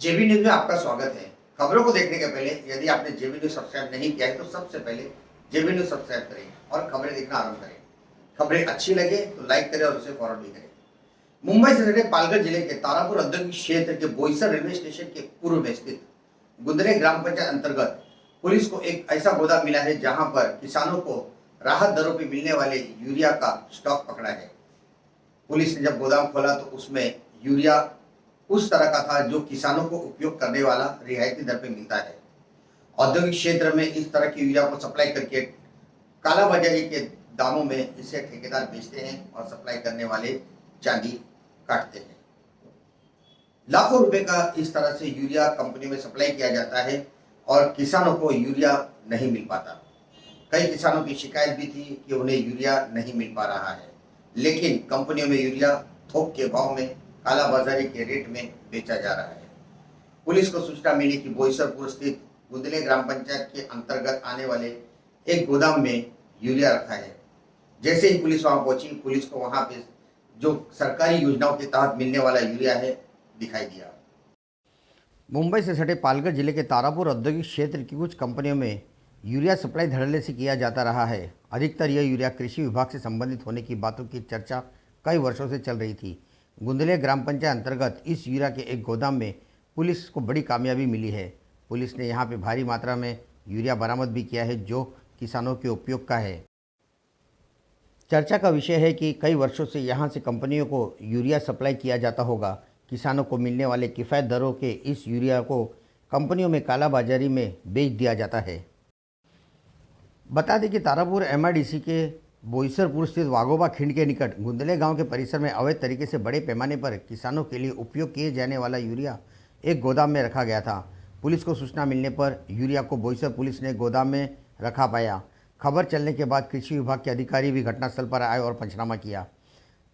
जेबी news में आपका स्वागत है। खबरों को देखने के पहले यदि आपने जेबी न्यूज सब्सक्राइब नहीं किया है तो सबसे पहले जेबी न्यूज सब्सक्राइब करें और खबरें देखना आरंभ करें। खबरें अच्छी लगे तो लाइक करें और उसे फॉरवर्ड भी करें। मुंबई से सटे पालघर जिले के तारापुर औद्योगिक क्षेत्र के बोईसर रेलवे स्टेशन के पूर्व में स्थित गुंदरे ग्राम पंचायत अंतर्गत पुलिस को एक ऐसा गोदाम मिला है जहां पर किसानों को राहत दरों पर मिलने वाले यूरिया का स्टॉक पकड़ा है। पुलिस ने जब गोदाम खोला तो उसमें यूरिया उस तरह का था जो किसानों को उपयोग करने वाला रियायती दर पे मिलता है। औद्योगिक क्षेत्र में इस तरह की यूरिया को सप्लाई करके कालाबाजारी के दामों में इसे ठेकेदार बेचते हैं और सप्लाई करने वाले चांदी काटते हैं। लाखों रुपए का इस तरह से यूरिया कंपनी में सप्लाई किया जाता है और किसानों को यूरिया नहीं मिल पाता। कई किसानों की शिकायत भी थी कि उन्हें यूरिया नहीं मिल पा रहा है, लेकिन कंपनियों में यूरिया थोक के भाव में कालाबाजारी के रेट में बेचा जा रहा है। पुलिस को सूचना मिली कि बोईसरपुर स्थित गुंदले ग्राम पंचायत के अंतर्गत आने वाले एक गोदाम में यूरिया रखा है। जैसे ही पुलिस वहां पहुंची, पुलिस को वहां पे जो सरकारी योजनाओं के तहत मिलने वाला यूरिया है दिखाई दिया। मुंबई से सटे पालघर जिले के तारापुर औद्योगिक क्षेत्र की कुछ कंपनियों में यूरिया सप्लाई धड़ल्ले से किया जाता रहा है। अधिकतर यह यूरिया कृषि विभाग से संबंधित होने की बातों की चर्चा कई वर्षों से चल रही थी। गुंदले ग्राम पंचायत अंतर्गत इस यूरिया के एक गोदाम में पुलिस को बड़ी कामयाबी मिली है। पुलिस ने यहां पे भारी मात्रा में यूरिया बरामद भी किया है जो किसानों के उपयोग का है। चर्चा का विषय है कि कई वर्षों से यहां से कंपनियों को यूरिया सप्लाई किया जाता होगा। किसानों को मिलने वाले किफ़ायत दरों के इस यूरिया को कंपनियों में कालाबाजारी में बेच दिया जाता है। बता दें कि तारापुर एमआईडीसी के बोईसरपुर स्थित वाघोबा खिंड के निकट गुंदले गांव के परिसर में अवैध तरीके से बड़े पैमाने पर किसानों के लिए उपयोग किए जाने वाला यूरिया एक गोदाम में रखा गया था। पुलिस को सूचना मिलने पर यूरिया को बोईसर पुलिस ने गोदाम में रखा पाया। खबर चलने के बाद कृषि विभाग के अधिकारी भी घटनास्थल पर आए और पंचनामा किया।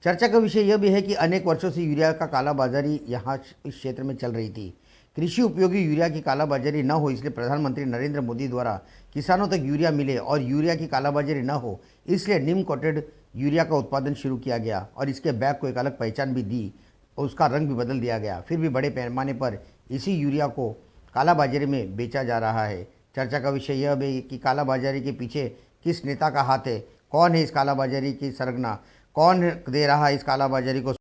चर्चा का विषय यह भी है कि अनेक वर्षों से यूरिया का कालाबाजारी यहाँ इस क्षेत्र में चल रही थी। कृषि उपयोगी यूरिया की कालाबाजारी न हो, इसलिए प्रधानमंत्री नरेंद्र मोदी द्वारा किसानों तक यूरिया मिले और यूरिया की कालाबाजारी न हो, इसलिए निम कोटेड यूरिया का उत्पादन शुरू किया गया और इसके बैग को एक अलग पहचान भी दी और उसका रंग भी बदल दिया गया। फिर भी बड़े पैमाने पर इसी यूरिया को कालाबाजारी में बेचा जा रहा है। चर्चा का विषय यह भी कि कालाबाजारी के पीछे किस नेता का हाथ है, कौन है इस कालाबाजारी की सरगना, कौन दे रहा है इस कालाबाजारी को।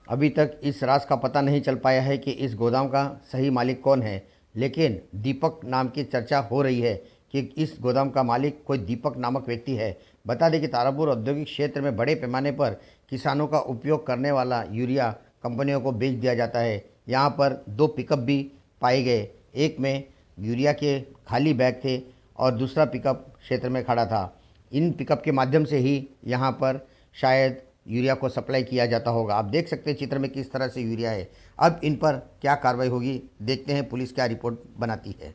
अभी तक इस राज का पता नहीं चल पाया है कि इस गोदाम का सही मालिक कौन है, लेकिन दीपक नाम की चर्चा हो रही है कि इस गोदाम का मालिक कोई दीपक नामक व्यक्ति है। बता दें कि तारापुर औद्योगिक क्षेत्र में बड़े पैमाने पर किसानों का उपयोग करने वाला यूरिया कंपनियों को बेच दिया जाता है। यहाँ पर 2 पिकअप भी पाए गए, एक में यूरिया के खाली बैग थे और दूसरा पिकअप क्षेत्र में खड़ा था। इन पिकअप के माध्यम से ही यहाँ पर शायद यूरिया को सप्लाई किया जाता होगा। आप देख सकते हैं चित्र में किस तरह से यूरिया है। अब इन पर क्या कार्रवाई होगी, देखते हैं पुलिस क्या रिपोर्ट बनाती है।